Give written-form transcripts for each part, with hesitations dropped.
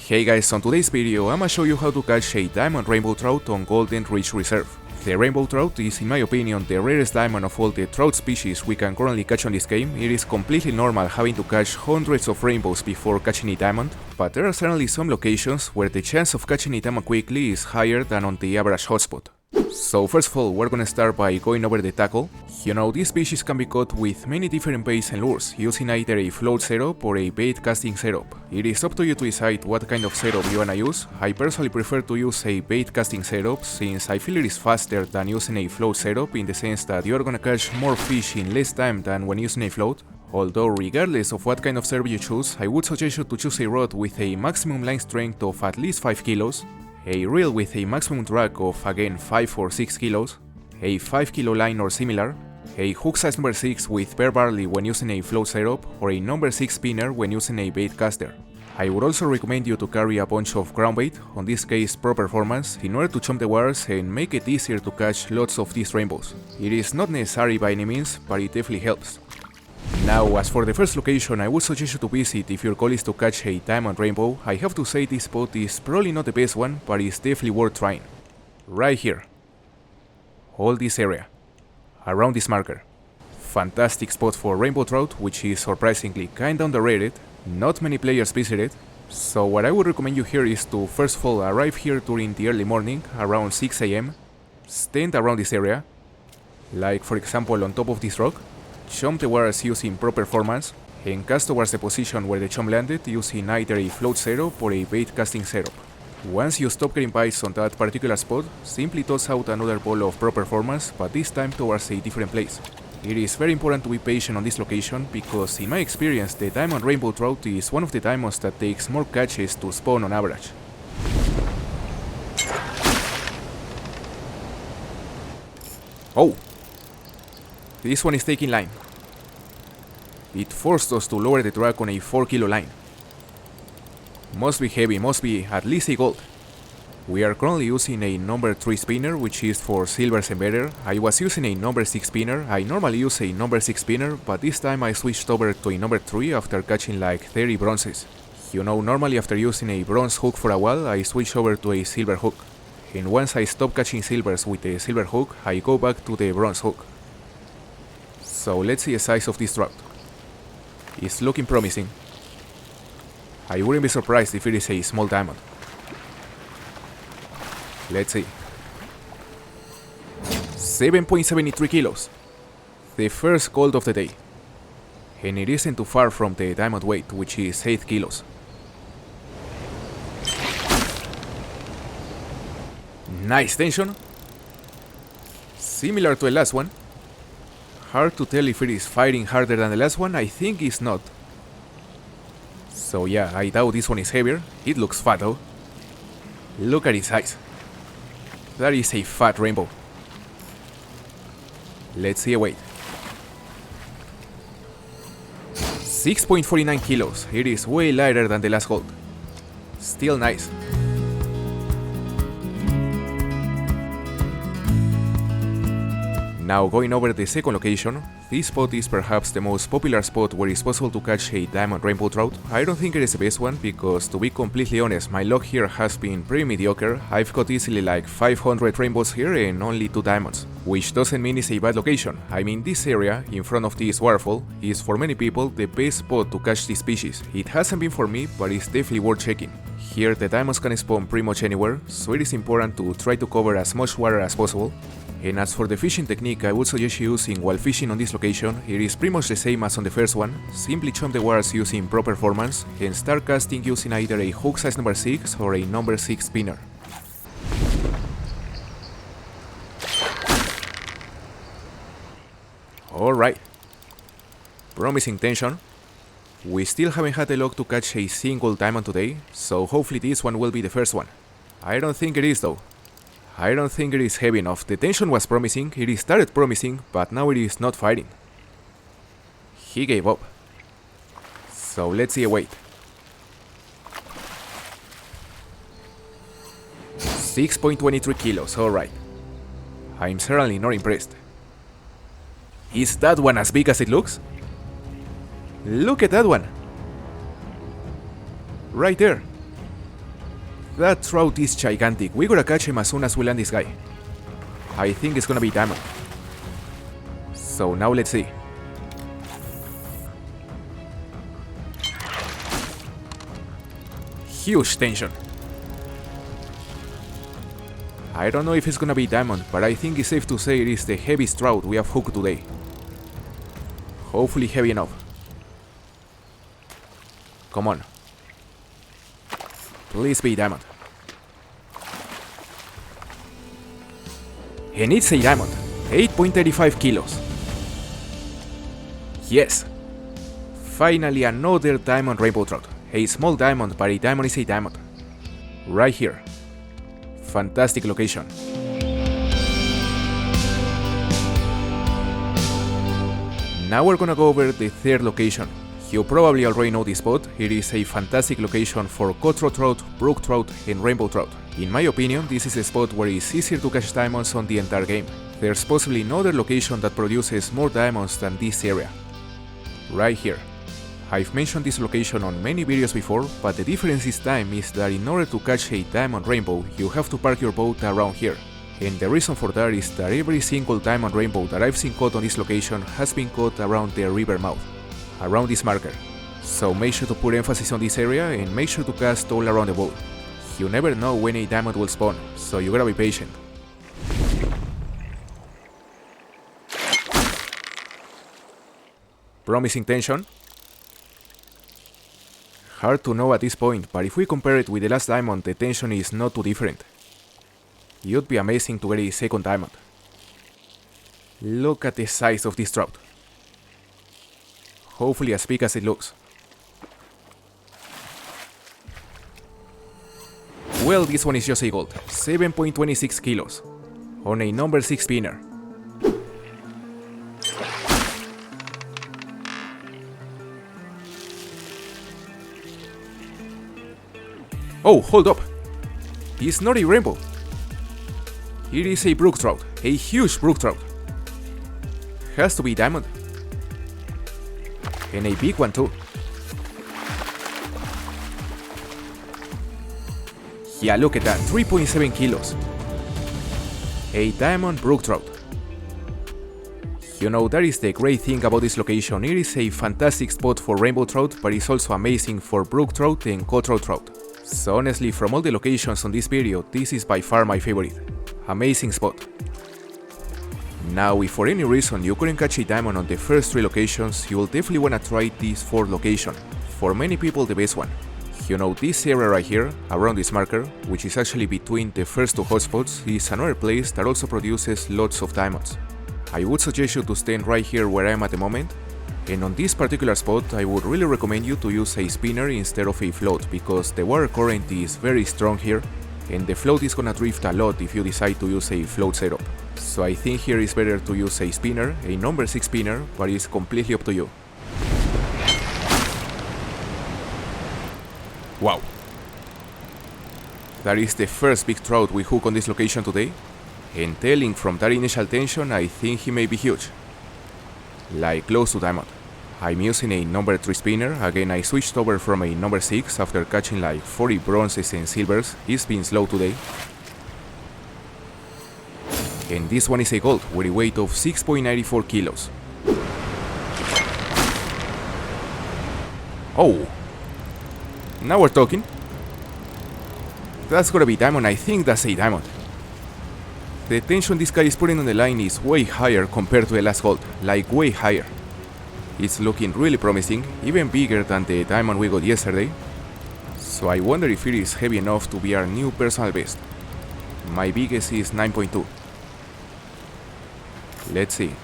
Hey guys, on today's video I'ma show you how to catch a diamond rainbow trout on Golden Ridge Reserve. The rainbow trout is, in my opinion, the rarest diamond of all the trout species we can currently catch on this game. It is completely normal having to catch hundreds of rainbows before catching a diamond, but there are certainly some locations where the chance of catching a diamond quickly is higher than on the average hotspot. So first of all, we're gonna start by going over the tackle. You know, this species can be caught with many different baits and lures, using either a float setup or a bait casting setup. It is up to you to decide what kind of setup you wanna use. I personally prefer to use a bait casting setup since I feel it is faster than using a float setup, in the sense that you're gonna catch more fish in less time than when using a float. Although regardless of what kind of setup you choose, I would suggest you to choose a rod with a maximum line strength of at least 5 kilos, a reel with a maximum drag of again 5 or 6 kilos, a 5 kilo line or similar, a hook size number 6 with pear barley when using a float setup, or a number 6 spinner when using a bait caster. I would also recommend you to carry a bunch of ground bait, on this case Pro Performance, in order to chump the waters and make it easier to catch lots of these rainbows. It is not necessary by any means, but it definitely helps. Now, as for the first location I would suggest you to visit if your goal is to catch a diamond rainbow, I have to say this spot is probably not the best one, but it's definitely worth trying. Right here. All this area. Around this marker. Fantastic spot for rainbow trout, which is surprisingly kinda underrated. Not many players visit it. So what I would recommend you here is to first of all arrive here during the early morning, around 6 AM. Stand around this area, like for example on top of this rock. Chump the waters using Pro Performance, and cast towards the position where the chum landed using either a float setup or a bait casting setup. Once you stop getting bites on that particular spot, simply toss out another ball of Pro Performance, but this time towards a different place. It is very important to be patient on this location because in my experience the diamond rainbow trout is one of the diamonds that takes more catches to spawn on average. Oh! This one is taking line. It forced us to lower the drag on a 4 kilo line. Must be heavy, must be at least a gold. We are currently using a number 3 spinner, which is for silvers and better. I was using a number 6 spinner. I normally use a number 6 spinner, but this time I switched over to a number 3 after catching like 30 bronzes. You know, normally after using a bronze hook for a while, I switch over to a silver hook. And once I stop catching silvers with a silver hook, I go back to the bronze hook. So let's see the size of this trout. It's looking promising. I wouldn't be surprised if it is a small diamond. Let's see. 7.73 kilos. The first gold of the day. And it isn't too far from the diamond weight, which is 8 kilos. Nice tension. Similar to the last one. Hard to tell if it is fighting harder than the last one. I think it's not. So yeah, I doubt this one is heavier. It looks fat though. Look at its size. That is a fat rainbow. Let's see a weight. 6.49 kilos. It is way lighter than the last gold. Still nice. Now going over the second location, this spot is perhaps the most popular spot where it's possible to catch a diamond rainbow trout. I don't think it is the best one because, to be completely honest, my luck here has been pretty mediocre. I've caught easily like 500 rainbows here and only 2 diamonds, which doesn't mean it's a bad location. I mean, this area, in front of this waterfall, is for many people the best spot to catch this species. It hasn't been for me, but it's definitely worth checking. Here the diamonds can spawn pretty much anywhere, so it is important to try to cover as much water as possible. And as for the fishing technique I would suggest using while fishing on this location, it is pretty much the same as on the first one. Simply chump the waters using Pro Performance and start casting using either a hook size number 6 or a number 6 spinner. Alright. Promising tension. We still haven't had the luck to catch a single diamond today, so hopefully this one will be the first one. I don't think it is though. I don't think it is heavy enough. The tension was promising, it started promising, but now it is not fighting. He gave up. So let's see a weight. 6.23 kilos, alright. I'm certainly not impressed. Is that one as big as it looks? Look at that one! Right there. That trout is gigantic. We gotta catch him as soon as we land this guy. I think it's gonna be diamond. So now let's see. Huge tension. I don't know if it's gonna be diamond, but I think it's safe to say it is the heaviest trout we have hooked today. Hopefully heavy enough. Come on. Please be diamond. And it's a diamond. 8.35 kilos. Yes. Finally another diamond rainbow trout. A small diamond, but a diamond is a diamond. Right here. Fantastic location. Now we're gonna go over the third location. You probably already know this spot. It is a fantastic location for cutthroat trout, brook trout, and rainbow trout. In my opinion, this is a spot where it's easier to catch diamonds on the entire game. There's possibly no other location that produces more diamonds than this area. Right here. I've mentioned this location on many videos before, but the difference this time is that in order to catch a diamond rainbow, you have to park your boat around here. And the reason for that is that every single diamond rainbow that I've seen caught on this location has been caught around the river mouth, around this marker. So make sure to put emphasis on this area and make sure to cast all around the boat. You never know when a diamond will spawn, so you gotta be patient. Promising tension. Hard to know at this point, but if we compare it with the last diamond, the tension is not too different. It would be amazing to get a second diamond. Look at the size of this trout. Hopefully as big as it looks. Well, this one is just a gold. 7.26 kilos. On a number 6 spinner. Oh, hold up! It's not a rainbow. It is a brook trout, a huge brook trout. Has to be diamond. And a big one too. Yeah, look at that, 3.7 kilos. A diamond brook trout. You know, that is the great thing about this location. It is a fantastic spot for rainbow trout, but it's also amazing for brook trout and cutthroat trout. So honestly, from all the locations on this video, this is by far my favorite. Amazing spot. Now, if for any reason you couldn't catch a diamond on the first 3 locations, you will definitely wanna try this 4th location. For many people, the best one. You know, this area right here, around this marker, which is actually between the first 2 hotspots, is another place that also produces lots of diamonds. I would suggest you to stand right here where I am at the moment. And on this particular spot, I would really recommend you to use a spinner instead of a float, because the water current is very strong here, and the float is gonna drift a lot if you decide to use a float setup. So I think here is better to use a spinner, a number 6 spinner, but it's completely up to you. Wow. That is the first big trout we hook on this location today, and telling from that initial tension, I think he may be huge. Like close to diamond. I'm using a number 3 spinner. Again, I switched over from a number 6 after catching like 40 bronzes and silvers. It's been slow today. And this one is a gold with a weight of 6.94 kilos. Oh! Now we're talking. That's gotta be diamond. I think that's a diamond. The tension this guy is putting on the line is way higher compared to the last gold, like way higher. It's looking really promising, even bigger than the diamond we got yesterday. So I wonder if it is heavy enough to be our new personal best. My biggest is 9.2. Let's see.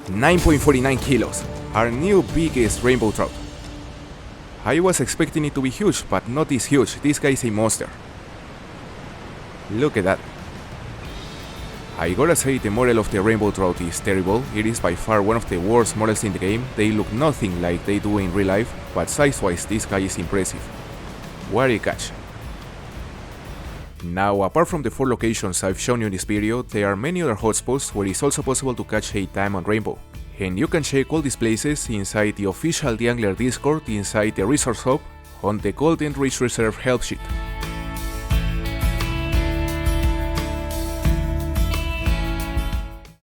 $9.49 kilos, our new biggest rainbow trout. I was expecting it to be huge, but not this huge. This guy is a monster. Look at that. I gotta say, the model of the rainbow trout is terrible. It is by far one of the worst models in the game. They look nothing like they do in real life, but size-wise this guy is impressive. What a catch. Now, apart from the 4 locations I've shown you in this video, there are many other hotspots where it's also possible to catch a diamond rainbow. and you can check all these places inside the official theAngler Discord inside the Resource Hub on the Golden Reach Reserve help sheet.